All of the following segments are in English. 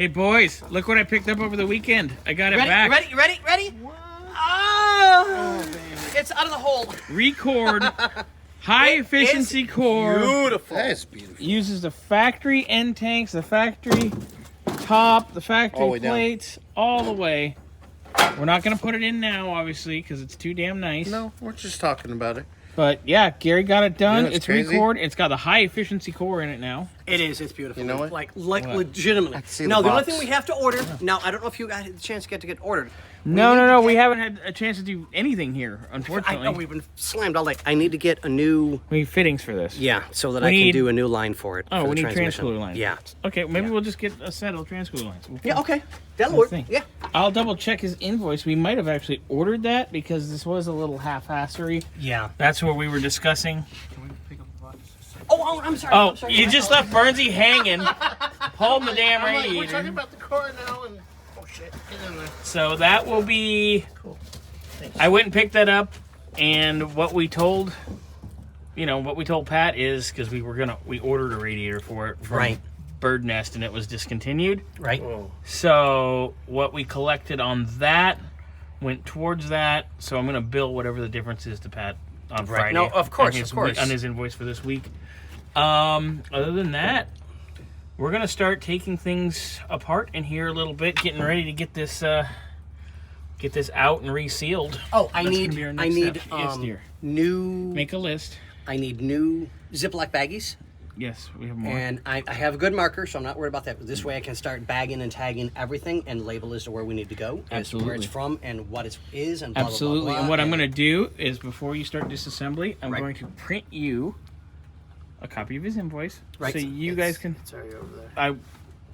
Hey, boys, look what I picked up over the weekend. I got it back. Ready? Oh, it's out of the hole. Recored, high-efficiency core. Beautiful. That's beautiful. Uses the factory end tanks, the factory top, the factory plates, all the way. We're not going to put it in now, obviously, because it's too damn nice. No, we're just talking about it. But, yeah, Gary got it done. You know, it's crazy. Recored. It's got the high-efficiency core in it now. It is. It's beautiful. You know what? Like legitimately. I can see Now, the the only box. thing we have to order. Now, I don't know if you got the chance to get ordered. No. We haven't had a chance to do anything here, unfortunately. I know we've been slammed all day. I need to get a new. We need fittings for this. Yeah, so that We I can need- do a new line for it. Oh, for we the need transmission. transcooler lines. Yeah. Okay, maybe we'll just get a set of transcooler lines. Yeah. Okay. That'll We'll work. think. Yeah. I'll double check his invoice. We might have actually ordered that because this was a little half-assery. Yeah. That's what we were discussing. Oh, I'm sorry. Oh, I'm sorry. you just left Burnsy hanging, holding the damn We're talking radiator. about the car now, and oh shit, get in there. So that will be. Cool. Thanks. I went and picked that up, and what we told, Pat is because we ordered a radiator for it from Right. Bird Nest, and it was discontinued. Right. Oh, So what we collected on that went towards that. So I'm going to bill whatever the difference is to Pat on Friday. No, of course, on his, of course. on his invoice for this week. Other than that, we're going to start taking things apart in here a little bit, getting ready to get this out and resealed. Oh, I That's need. gonna be our I next need step. Yes, dear. new. Make a list. I need new Ziploc baggies, Yes, we have more. and I have a good marker, so I'm not worried about that. This way, I can start bagging and tagging everything and label as to where we need to go, as to where Absolutely. it's from, and what it is, and blah, Absolutely. Blah, blah, blah, And what I'm going to do is before you start disassembly, I'm Right. going to print you a copy of his invoice. Right. So you guys can. it's already over there.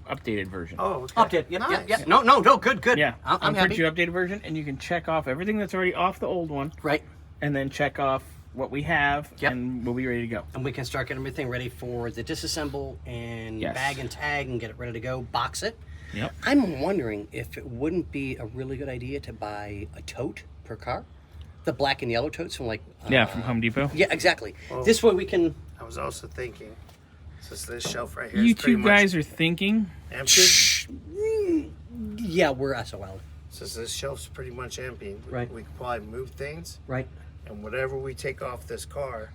Updated version. Oh, okay. Update. Yep, Nice. yep. No. Good. Yeah. I'm I'll happy. print you updated version, and you can check off everything that's already off the old one, Right. and then check off what we have, Yep. and we'll be ready to go. And we can start getting everything ready for the disassemble and Yes. bag and tag and get it ready to go. Box it. Yep. I'm wondering if it wouldn't be a really good idea to buy a tote per car, the black and yellow totes from From Home Depot. Yeah, exactly. Oh. This way we can. I was also thinking, since this shelf right here You is pretty two guys are thinking. much empty, Yeah, we're SOL. since this shelf's pretty much empty, Right. we could probably move things, Right. and whatever we take off this car,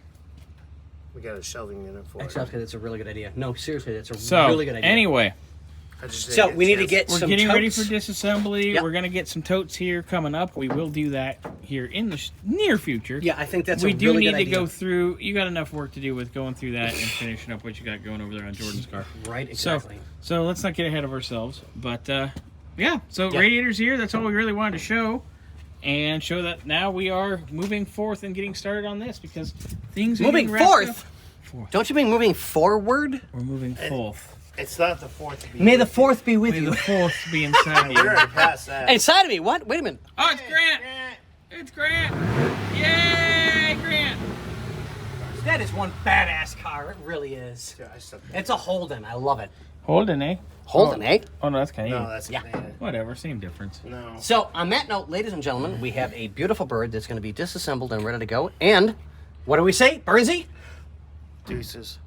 we got a shelving unit for it. Exactly. That's a really good idea. No, seriously, that's a So really good idea. anyway, I just So didn't we need to a get chance. we're some getting ready totes. for disassembly. Yep. We're gonna get some totes here coming up. We will do that here in the near future. Yeah, I think that's we a do really need good to idea. go through. You got enough work to do with going through that and finishing up what you got going over there on Jordan's car. Right. Exactly. So let's not get ahead of ourselves. But yeah, so Yeah. radiator's here. That's all we really wanted to show, and show that now we are moving forth and getting started on this because things are Moving getting wrapped forth. up. Don't you mean moving forward? We're moving forth. It's not the fourth. May the fourth be with May you. the fourth be inside of We're you. already past that. Inside of me. What? Wait a minute. Oh, it's Grant! It's Grant! Yay, Grant! That is one badass car. It really is. Yeah, I suck. It's a Holden. I love it. Holden, eh? Holden, eh? Oh no, that's Canadian. No, that's Yeah. Canadian. Whatever, same difference. No. So, on that note, ladies and gentlemen, we have a beautiful bird that's going to be disassembled and ready to go. And what do we say, Burnsy? Deuces.